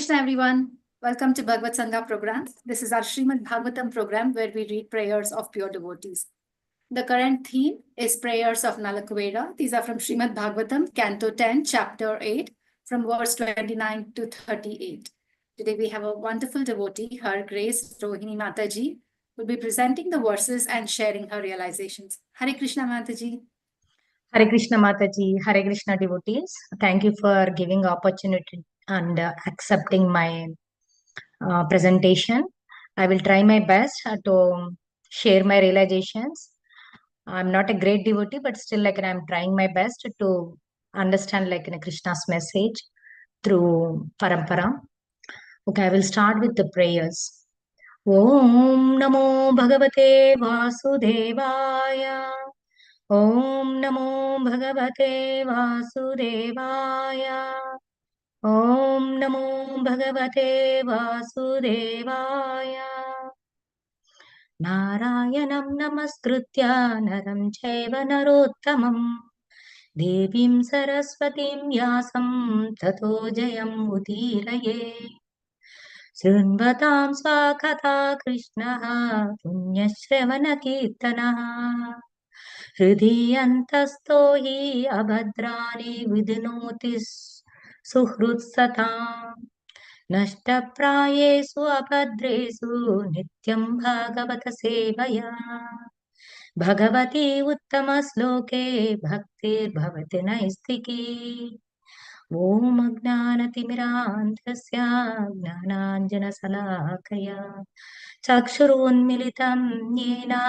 Krishna, everyone. Welcome to BhagavatSanga program. This is our Srimad Bhagavatam program where we read prayers of pure devotees. The current theme is prayers of Nalakuvara. These are from Srimad Bhagavatam, Canto 10, Chapter 8, from verse 29 to 38. Today we have a wonderful devotee, Her Grace Rohini Mataji, who will be presenting the verses and sharing her realizations. Hare Krishna, Mataji. Hare Krishna Mataji, Hare Krishna devotees. Thank you for giving opportunity and accepting my presentation. I will try my best to share my realizations. I'm not a great devotee, but still I'm trying my best to understand Krishna's message through parampara. Okay, I will start with the prayers. Om Namo Bhagavate Vasudevaya. Om Namo Bhagavate Vasudevaya. Om Namo Bhagavate Vasudevaya. Narayanam Namaskritya Naram Chaiva Narottamam Devim Saraswatim Yasam Tato Jayam Udiraye. Srunvatam Swakatha Krishnaha Punyashravana Kirtanaha Hridiyantastho hi abhadrani vidinotis suhrutsataam nashtaprayesu abhadresu nityam bhagavata sevaya bhagavati uttama sloke bhaktir bhavati naistiki Om Ajnanatimirandhasya Jnananjana Salakaya Chakshurunmilitam Yena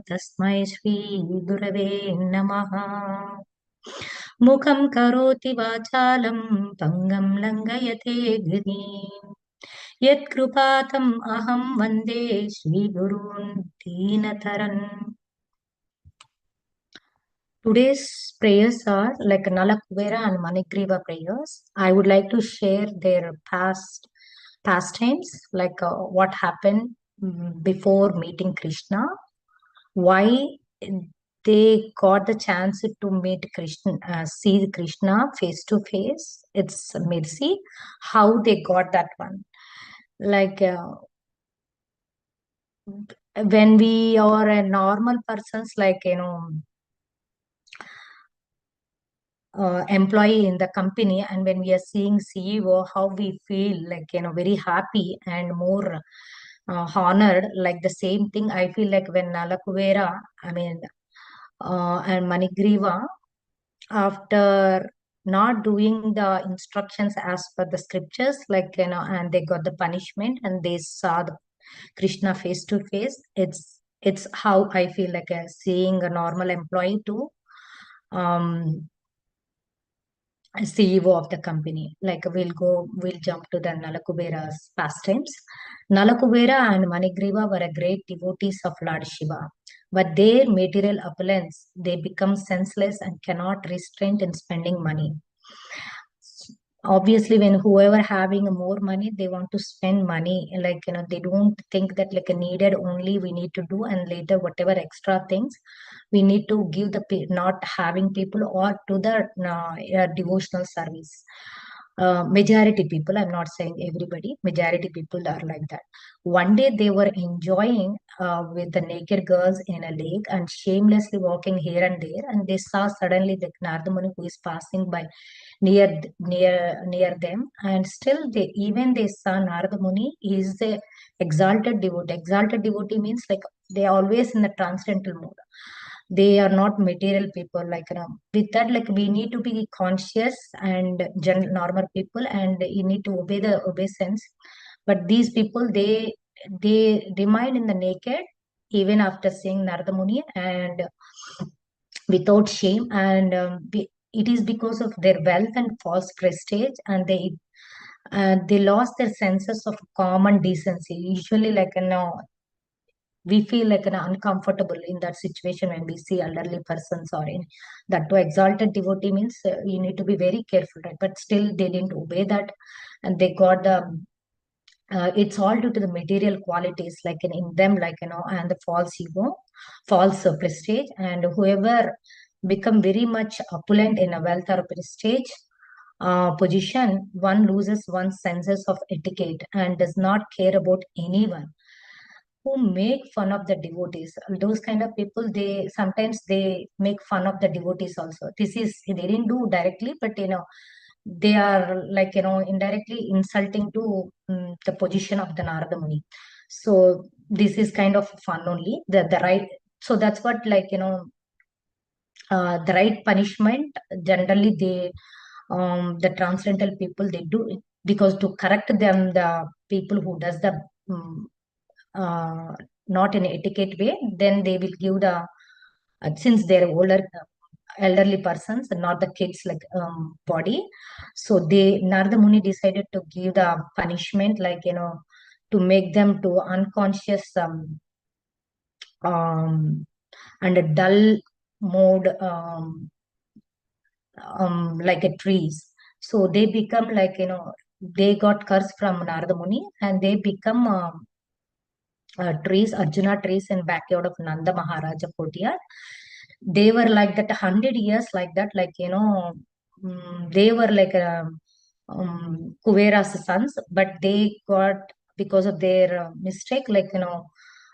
Tasmai Shri Gurave Namaha Mukham Karoti Vachalam Pangam Langayate Grini Yat Krupatam Aham Vande Shri Gurun Deenataran. Today's prayers are like Nalakuvara and Manigriva prayers. I would like to share their pastimes, like what happened before meeting Krishna, why they got the chance to meet Krishna, see Krishna face to face. It's mercy. How they got that one, like when we are a normal persons, employee in the company, and when we are seeing CEO, how we feel very happy and more honored. Like the same thing I feel like when Nalakuvara, and Manigriva, after not doing the instructions as per the scriptures, and they got the punishment and they saw the Krishna face to face. It's how I feel like seeing a normal employee to CEO of the company. We'll jump to the Nalakuvara's pastimes. Nalakuvara and Manigriva were a great devotees of Lord Shiva, but their material opulence, they become senseless and cannot restrain in spending money. Obviously, when whoever having more money, they want to spend money. They don't think that needed only we need to do, and later whatever extra things we need to give the not having people or to the devotional service. Majority people, I'm not saying everybody, majority people are like that. One day they were enjoying with the naked girls in a lake and shamelessly walking here and there, and they saw suddenly the Narada Muni who is passing by near them, and still they saw Narada Muni is the exalted devotee. Exalted devotee means they are always in the transcendental mode. They are not material people. With that, we need to be conscious and general normal people, and you need to obey the obeisance. But these people, they remain in the naked even after seeing Narada Muni, and without shame, and it is because of their wealth and false prestige, and they lost their senses of common decency. Usually, we feel uncomfortable in that situation when we see elderly persons or in that to exalted devotee means you need to be very careful, right? But still they didn't obey that, and they got the it's all due to the material qualities in them, and the false ego, false prestige, and whoever become very much opulent in a wealth or prestige, position, one loses one's senses of etiquette and does not care about anyone who make fun of the devotees. Those kind of people, they sometimes they make fun of the devotees also. This is they didn't do directly, but they are like indirectly insulting to the position of the Narada Muni. So this is kind of fun only. The right. So that's what the right punishment generally they the transcendental people they do it because to correct them the people who does the um, uh, not in etiquette way, then they will give the since they're older elderly persons and not the kids like body. So they Narada Muni decided to give the punishment like to make them to unconscious um and a dull mode like a trees. So they become like they got cursed from Narada Muni and they become trees, Arjuna trees in backyard of Nanda Maharaja courtyard. They were like that 100 years like that, like they were like Kuvera's sons, but they got because of their mistake, like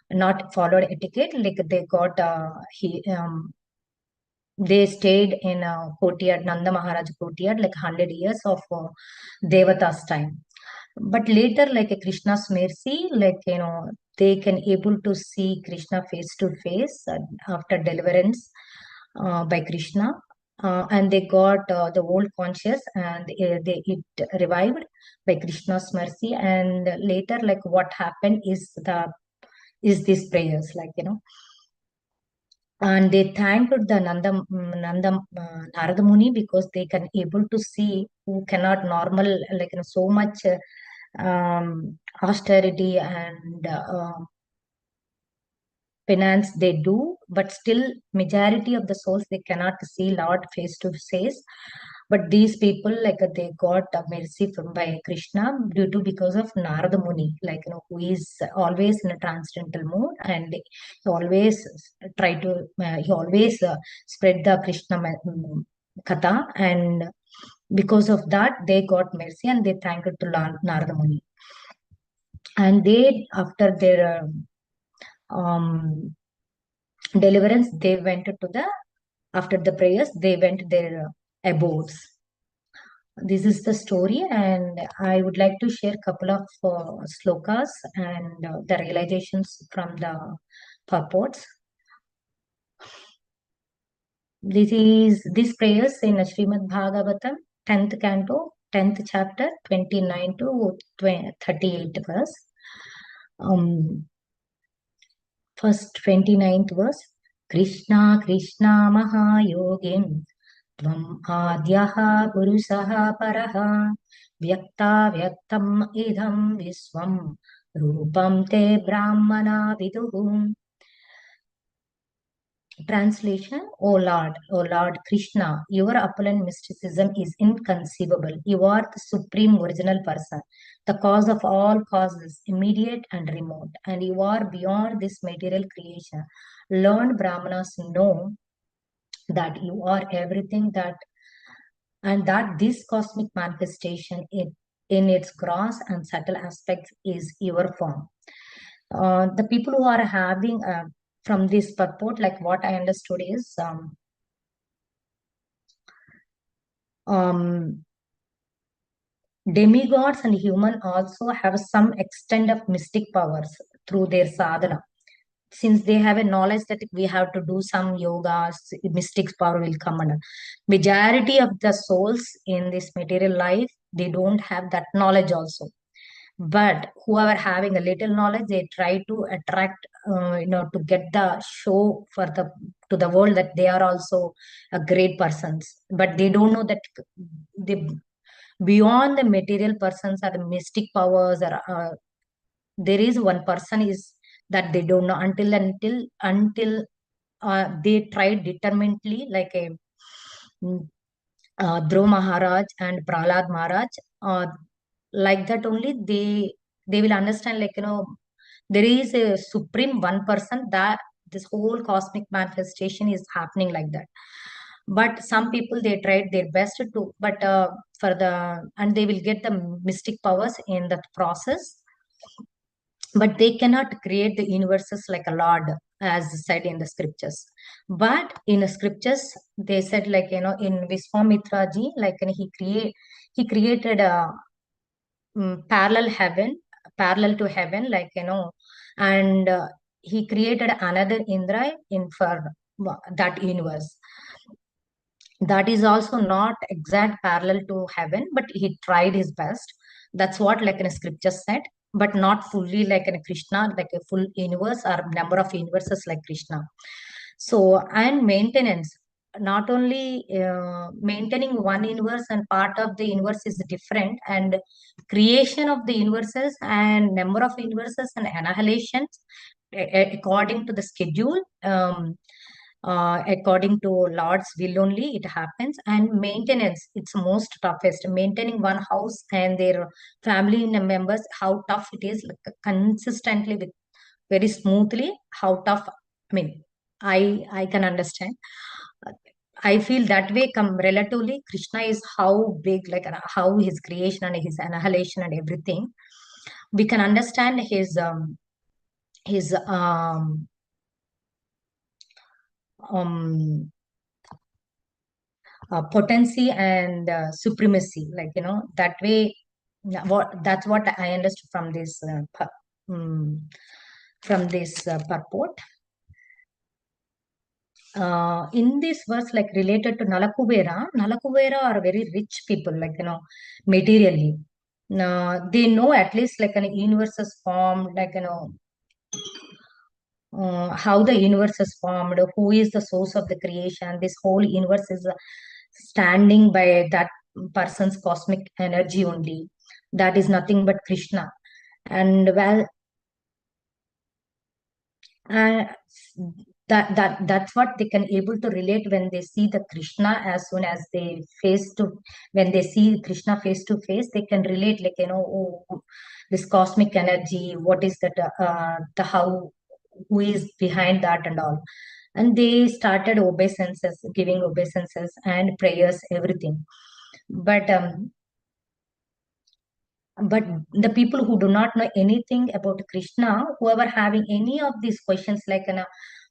not followed etiquette, like they got they stayed in courtyard, Nanda Maharaj courtyard, like 100 years of Devata's time. But later, like a Krishna's mercy, like they can able to see Krishna face to face after deliverance by Krishna, and they got the old conscious, and it revived by Krishna's mercy. And later, like what happened is these prayers, like and they thanked the Narada Muni because they can able to see who cannot normal like so much austerity and penance they do, but still majority of the souls they cannot see Lord face to face. But these people like they got mercy from by Krishna due to because of Narada Muni, like who is always in a transcendental mood and he always try to he always spread the Krishna katha, and because of that they got mercy and they thanked to Narada Muni. And they after their um, deliverance they went to the after the prayers they went their abodes. This is the story, and I would like to share a couple of slokas and the realizations from the purports. These prayers in Srimad Bhagavatam 10th canto 10th chapter 29 to 38 verse. First 29th verse. Krishna Krishna Mahayogim Tvam Adyaha Purusaha Paraha Vyakta Vyaktam Idham Viswam Rupam Te Brahmana Viduhum. Translation: O Lord Krishna, your opulent mysticism is inconceivable. You are the supreme original person, the cause of all causes, immediate and remote, and you are beyond this material creation. Learned Brahmanas know that you are everything that and that this cosmic manifestation in its gross and subtle aspects is your form. The people who are having from this purport, like what I understood is um, demigods and human also have some extent of mystic powers through their sadhana. Since they have a knowledge that we have to do some yoga, mystic power will come under. Majority of the souls in this material life, they don't have that knowledge also. But whoever having a little knowledge, they try to attract, to get the show for the to the world that they are also a great persons. But they don't know that they beyond the material persons are the mystic powers or there is one person is that they don't know until they try determinedly like a Dhruv Maharaj and Prahlad Maharaj, like that only they will understand like there is a supreme one person that this whole cosmic manifestation is happening like that. But some people, they tried their best to, but and they will get the mystic powers in that process, but they cannot create the universes like a Lord, as said in the scriptures. But in the scriptures, they said, like, in Viswamitra ji, like, he created a parallel heaven, parallel to heaven, like, and he created another Indra in for that universe. That is also not exact parallel to heaven, but he tried his best. That's what, like, in a scripture said, but not fully like in a Krishna, like a full universe or number of universes like Krishna. So, and maintenance, not only maintaining one universe, and part of the universe is different, and creation of the universes and number of universes and annihilations according to the schedule, according to Lord's will only it happens. And maintenance, it's most toughest, maintaining one house and their family members, how tough it is, like, consistently with very smoothly, how tough. I mean, I can understand. I feel that way. Come relatively, Krishna is how big, like, how his creation and his annihilation and everything, we can understand his um potency and supremacy, like, that way. That's what I understood from this purport. In this verse, like, related to Nalakuvara are very rich people, like, materially. They know at least, like, an universe is formed, like, how the universe is formed, who is the source of the creation. This whole universe is standing by that person's cosmic energy only. That is nothing but Krishna. And well, uh, that's what they can able to relate when they see the Krishna. As soon as they face to when they see Krishna face to face, they can relate, like, oh, this cosmic energy, what is that, the how, who is behind that and all. And they started obeisances, giving obeisances and prayers, everything. But the people who do not know anything about Krishna, whoever having any of these questions, like,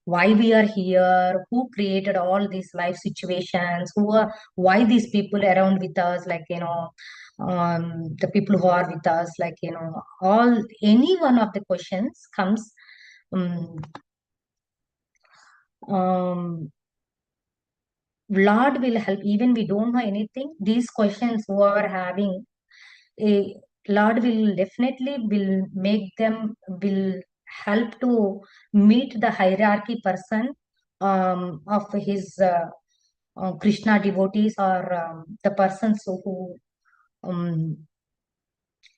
why we are here, who created all these life situations, why these people around with us, like, the people who are with us, like, all, any one of the questions comes, um, um, Lord will help. Even we don't know anything, these questions who are having, a Lord will definitely will make them, will help to meet the hierarchy person of his Krishna devotees, or the persons who um,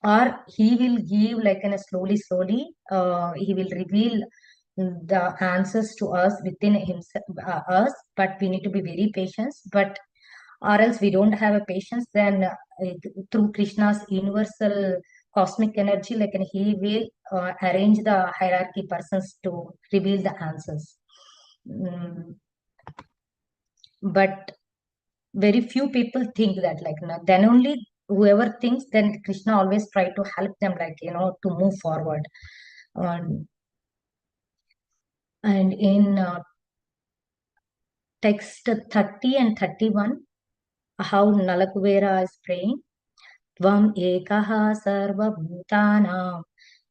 or he will give, like, in a slowly he will reveal the answers to us within himself, us, but we need to be very patient. But or else we don't have a patience, then through Krishna's universal cosmic energy, like, and he will arrange the hierarchy persons to reveal the answers. Mm, but very few people think that, like, then only whoever thinks, then Krishna always try to help them, like, to move forward. And in text 30 and 31, how Nalakuvara is praying. Tvam ekaha sarvabhutanaam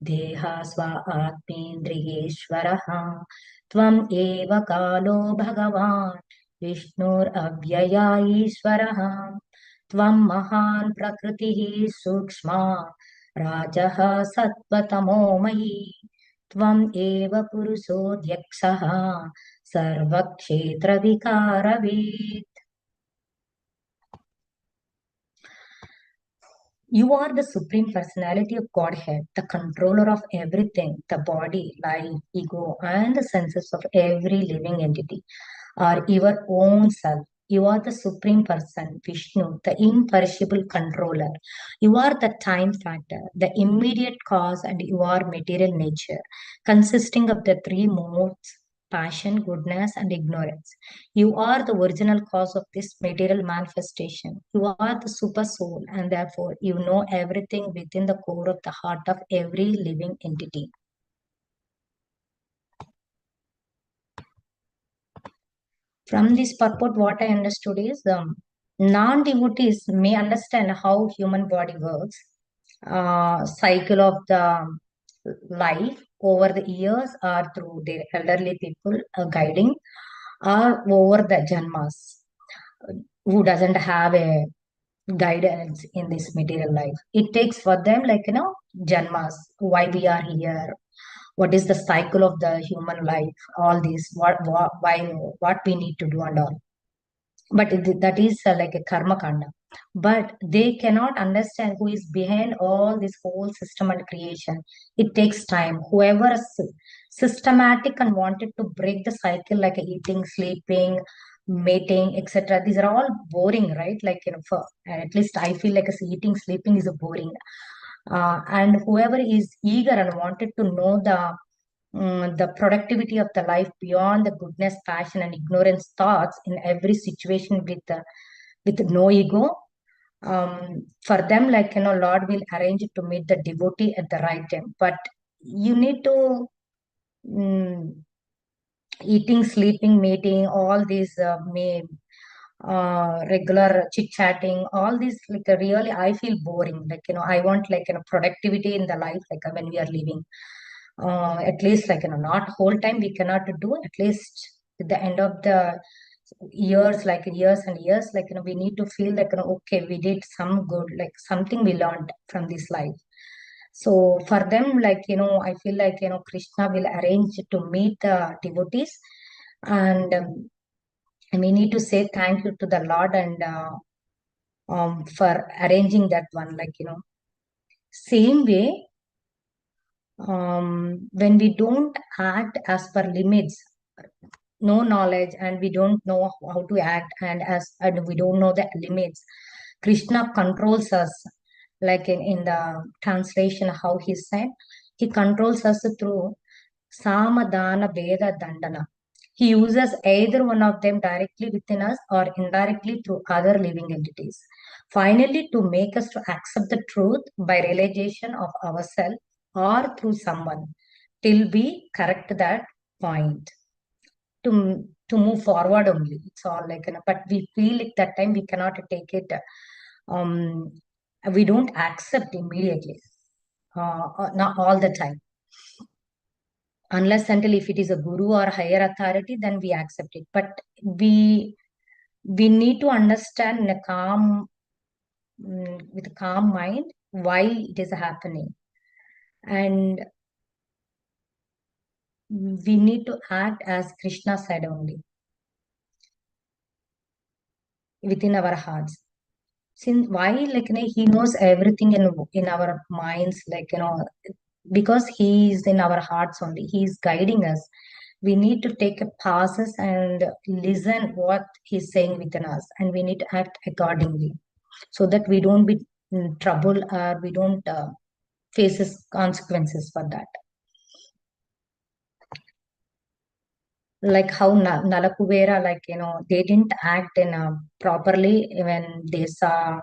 deha sva atmendriyeshwaraha tvam eva kalo bhagavan vishnur avyaya ishwaraha tvam mahan prakritihi sukshma rajaha sattvatamo mayi tvam eva puruso dhyakshaha sarvakshetra vikaravid. You are the Supreme Personality of Godhead, the controller of everything, the body, life, ego, and the senses of every living entity are your own self. You are the Supreme Person, Vishnu, the imperishable controller. You are the time factor, the immediate cause, and you are material nature, consisting of the three modes passion, goodness, and ignorance. You are the original cause of this material manifestation. You are the super soul, and therefore you know everything within the core of the heart of every living entity. From this purport, what I understood is non-devotees may understand how human body works, cycle of the life over the years, or through their elderly people guiding, or over the janmas, who doesn't have a guidance in this material life. It takes for them, like, janmas, why we are here, what is the cycle of the human life, all this, why, what we need to do and all. But that is like a karma kanda. But they cannot understand who is behind all this whole system and creation. It takes time. Whoever is systematic and wanted to break the cycle, like eating, sleeping, mating, etc., these are all boring, right? Like, for at least I feel like eating, sleeping is a boring. And whoever is eager and wanted to know the productivity of the life beyond the goodness, passion, and ignorance thoughts in every situation with no ego. For them, like, Lord will arrange it to meet the devotee at the right time. But you need to eating, sleeping, mating, all these regular chit chatting, all these, like, really I feel boring. Like, I want, like, productivity in the life, like, when we are living. At least, like, not whole time we cannot do, at least at the end of the years, like years and years, like, we need to feel like, okay, we did some good, like something we learned from this life. So for them, like, I feel like, Krishna will arrange to meet the devotees, and we need to say thank you to the Lord, and for arranging that one, like, same way, when we don't act as per limits, no knowledge, and we don't know how to act, and we don't know the limits, Krishna controls us. Like, in the translation, how he said, he controls us through samadana veda dandana. He uses either one of them directly within us or indirectly through other living entities, finally to make us to accept the truth by realization of ourselves or through someone, till we correct that point, to move forward only. It's all like, but we feel it that time we cannot take it. Um, we don't accept immediately, not all the time. Unless until if it is a guru or higher authority, then we accept it. But we need to understand in a calm, with a calm mind, why it is happening, and we need to act as Krishna said only, within our hearts. Since why, like, he knows everything in our minds, like, because he is in our hearts only, he is guiding us. We need to take a pauses and listen what he's saying within us, and we need to act accordingly, so that we don't be in trouble, or we don't faces consequences for that. Like how Nalakuvara, like, they didn't act in properly when they saw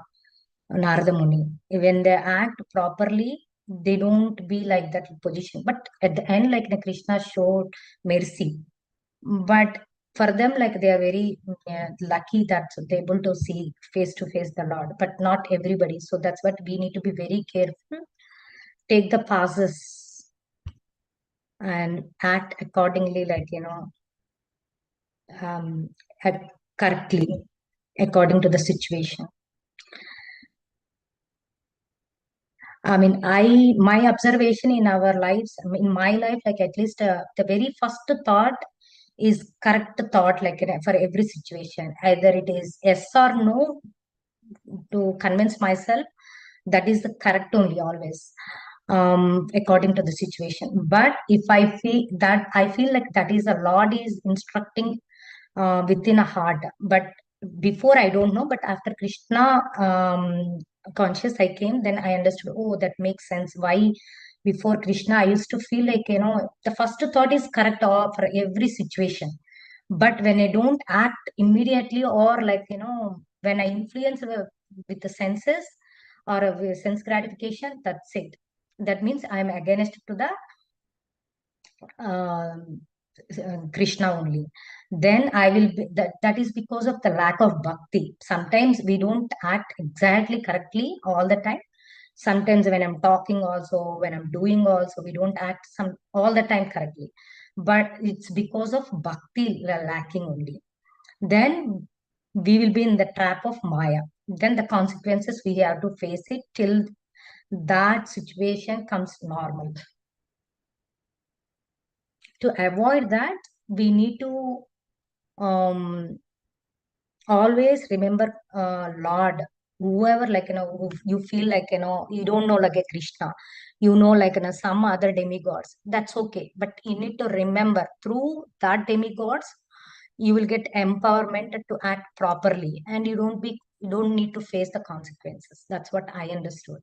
Narada Muni. When they act properly, they don't be like that position. But at the end, like, the Krishna showed mercy. But for them, like, they are very lucky that they're able to see face to face the Lord. But not everybody. So that's what we need to be very careful. Take the pauses and act accordingly, like, um, correctly according to the situation. I mean, my observation in our lives, in my life, like, at least the very first thought is correct thought, like, for every situation. Either it is yes or no, to convince myself, that is the correct only always, according to the situation. But if I feel like that is a Lord is instructing within a heart. But before I don't know, but after Krishna conscious I came, then I understood, oh, that makes sense. Why before Krishna, I used to feel like, the first thought is correct for every situation. But when I don't act immediately, or like, when I influence with the senses or sense gratification, that's it. That means I'm against to the um, Krishna only. Then I will be that is because of the lack of bhakti. Sometimes we don't act exactly correctly all the time. Sometimes when I'm talking also, when I'm doing also, we don't act some all the time correctly. But it's because of bhakti lacking only. Then we will be in the trap of Maya. Then the consequences we have to face it till that situation comes normal. To avoid that, we need to um, always remember Lord, whoever, like, who you feel like, you don't know, like a Krishna, like, some other demigods, that's okay. But you need to remember through that demigods, you will get empowerment to act properly, and you don't need to face the consequences. That's what I understood.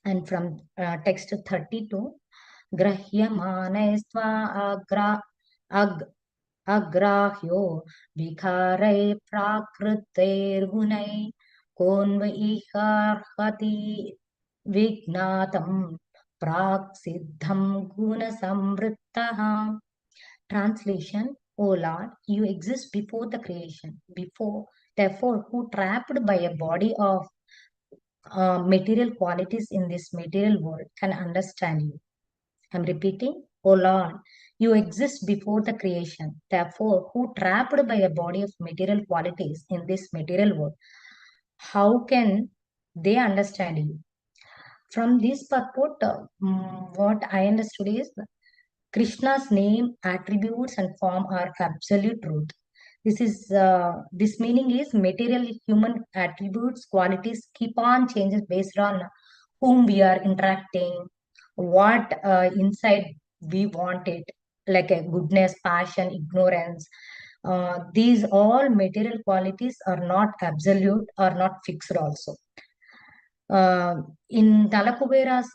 And from text 32, grahyamane agra ag अग्राह्यो विकारै प्राकृतैर्गुणै कोन्वैहार्हति विज्ञातं प्राक् सिद्धं गुणसंवृत्तः. Translation: O Lord, you exist before the creation. Therefore, who trapped by a body of material qualities in this material world can understand you? I'm repeating, O Lord, you exist before the creation. Therefore, who trapped by a body of material qualities in this material world, how can they understand you? From this purport, what I understood is Krishna's name, attributes, and form are absolute truth. This meaning is material human attributes, qualities keep on changes based on whom we are interacting, what inside we want it, like a goodness, passion, ignorance. These all material qualities are not absolute, are not fixed also. In Nalakuvara's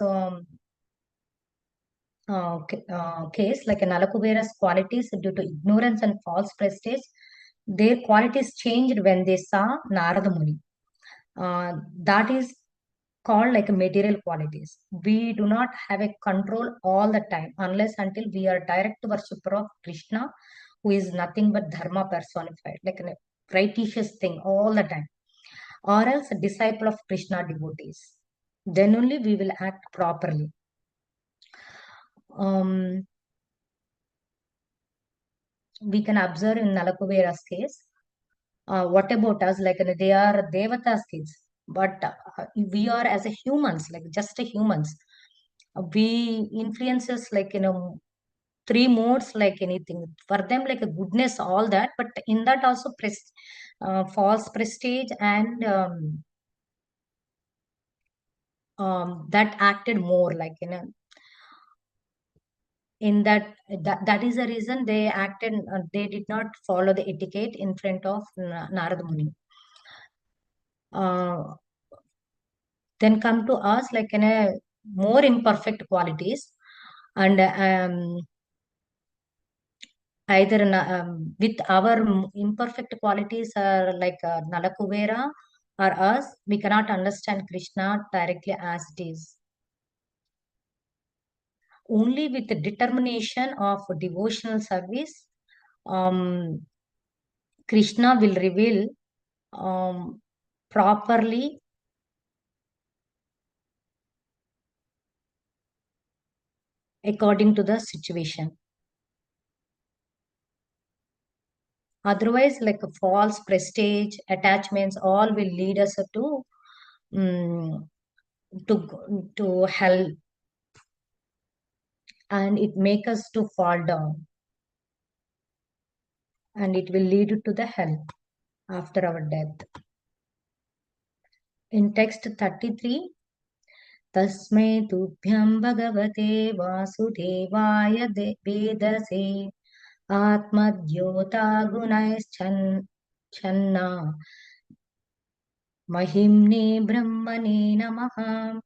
case, like a Nalakuvara's qualities due to ignorance and false prestige, their qualities changed when they saw Narada Muni. That is called like material qualities. We do not have a control all the time unless until we are direct worshipper of Krishna, who is nothing but dharma personified, like a righteous thing all the time, or else a disciple of Krishna devotees. Then only we will act properly. We can observe in Nalakuvara's case. What about us? Like they are Devata's kids, but we are as a humans, like just a humans. We influences like three modes, like anything for them, like a goodness, all that. But in that also, false prestige and that acted more like in that is the reason they acted. They did not follow the etiquette in front of Narada Muni. Then come to us like in a more imperfect qualities, and either with our imperfect qualities are like Nalakuvera or us, we cannot understand Krishna directly as it is. Only with the determination of devotional service, Krishna will reveal properly according to the situation. Otherwise, like a false prestige, attachments, all will lead us um, to hell, and it make us to fall down, and it will lead to the hell after our death. In text 33, Tasmai tubhyam bhagavate vasudevaya vedase atmadyota gunais channa Mahimne Brahmane Namaha.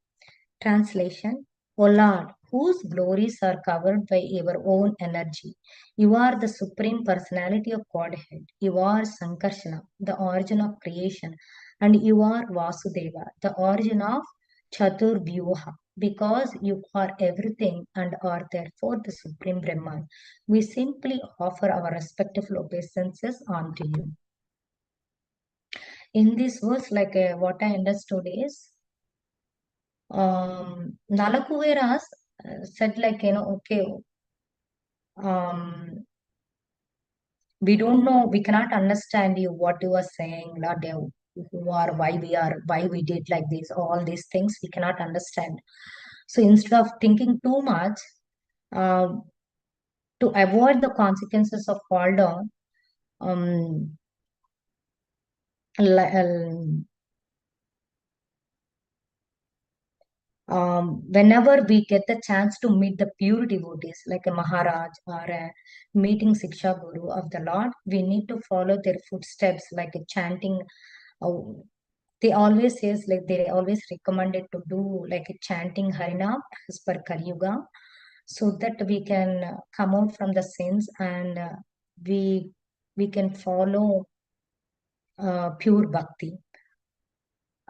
Translation: O Lord, whose glories are covered by your own energy, you are the Supreme Personality of Godhead. You are Sankarshana, the origin of creation, and you are Vasudeva, the origin of Chaturvyuha. Because you are everything and are therefore the Supreme Brahman, we simply offer our respectful obeisances unto you. In this verse, what I understood is, Nalakuveras said, okay, um, we don't know, we cannot understand you, what you are saying, Lord, who are, why we did like this, all these things we cannot understand. So instead of thinking too much, uh, to avoid the consequences of fall down, um, li- whenever we get the chance to meet the pure devotees like a Maharaj or a meeting Siksha Guru of the Lord, we need to follow their footsteps like a chanting. Uh, they always says like they always recommended to do like a chanting Harinam as per Kali Yuga, so that we can come out from the sins and we we can follow pure bhakti.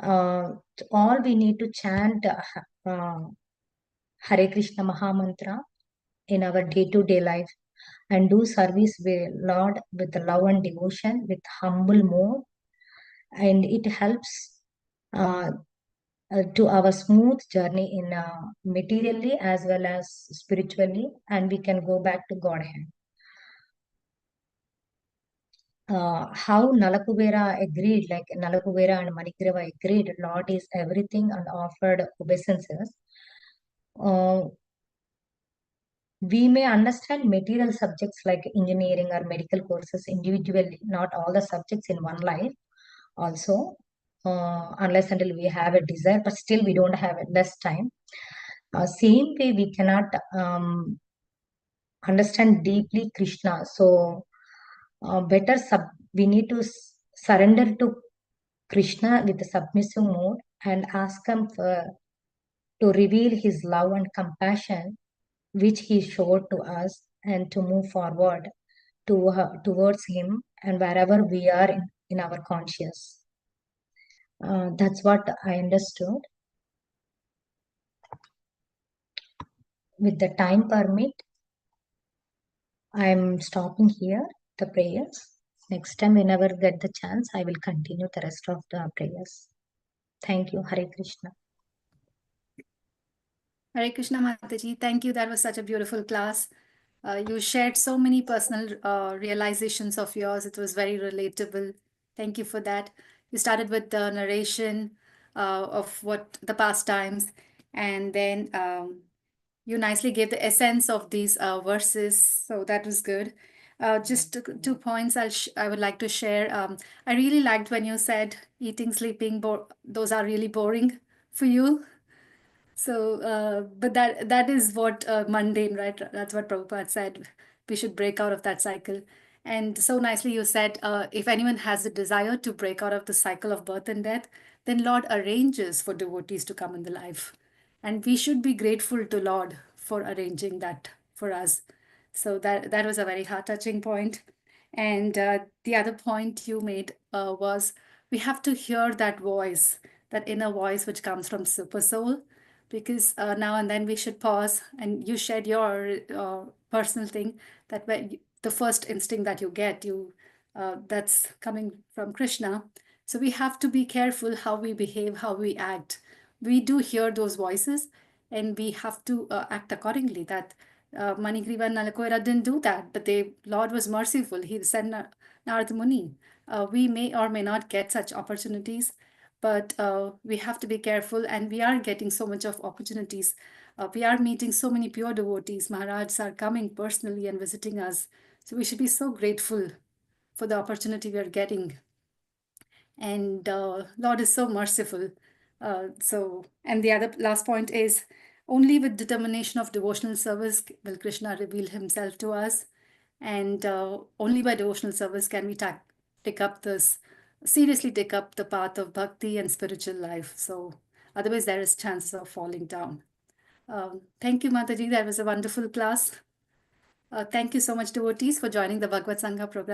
Uh, all we need to chant Hare Krishna Mahamantra in our day-to-day life and do service with Lord with love and devotion, with humble mode, and it helps uh, to our smooth journey in materially as well as spiritually, and we can go back to Godhead. How Nalakuvara agreed, like Nalakuvara and Manigrava agreed, Lord is everything and offered obeisances. We may understand material subjects like engineering or medical courses individually, not all the subjects in one life also, unless until we have a desire, but still we don't have less time. Same way, we cannot understand deeply Krishna. So, we need to surrender to Krishna with a submissive mode and ask him to reveal his love and compassion which he showed to us, and to move forward towards him and wherever we are in our conscious. That's what I understood. With the time permit, I'm stopping here the prayers. Next time, whenever I get the chance, I will continue the rest of the prayers. Thank you. Hare Krishna. Hare Krishna Mataji, thank you. That was such a beautiful class. You shared so many personal realizations of yours. It was very relatable. Thank you for that. You started with the narration of what the past times, and then you nicely gave the essence of these verses. So that was good. Just two points I would like to share. I really liked when you said eating, sleeping, those are really boring for you. So, but that is what mundane, right? That's what Prabhupada said. We should break out of that cycle. And so nicely you said, if anyone has a desire to break out of the cycle of birth and death, then Lord arranges for devotees to come in the life. And we should be grateful to Lord for arranging that for us. So that was a very heart-touching point. And the other point you made was we have to hear that voice, that inner voice which comes from Super Soul, because now and then we should pause. And you shared your personal thing that the first instinct that you get, that's coming from Krishna. So we have to be careful how we behave, how we act. We do hear those voices, and we have to act accordingly. That Manigriva and Nalakuvara didn't do that, but Lord was merciful. He sent Narada Muni. We may or may not get such opportunities, but we have to be careful, and we are getting so much of opportunities. We are meeting so many pure devotees. Maharajas are coming personally and visiting us. So we should be so grateful for the opportunity we are getting. And Lord is so merciful. And the other last point is, only with determination of devotional service will Krishna reveal himself to us. And only by devotional service can we take up this seriously take up the path of bhakti and spiritual life. So otherwise there is chance of falling down. Thank you, Mataji. That was a wonderful class. Thank you so much, devotees, for joining the Bhagavad Sangha program.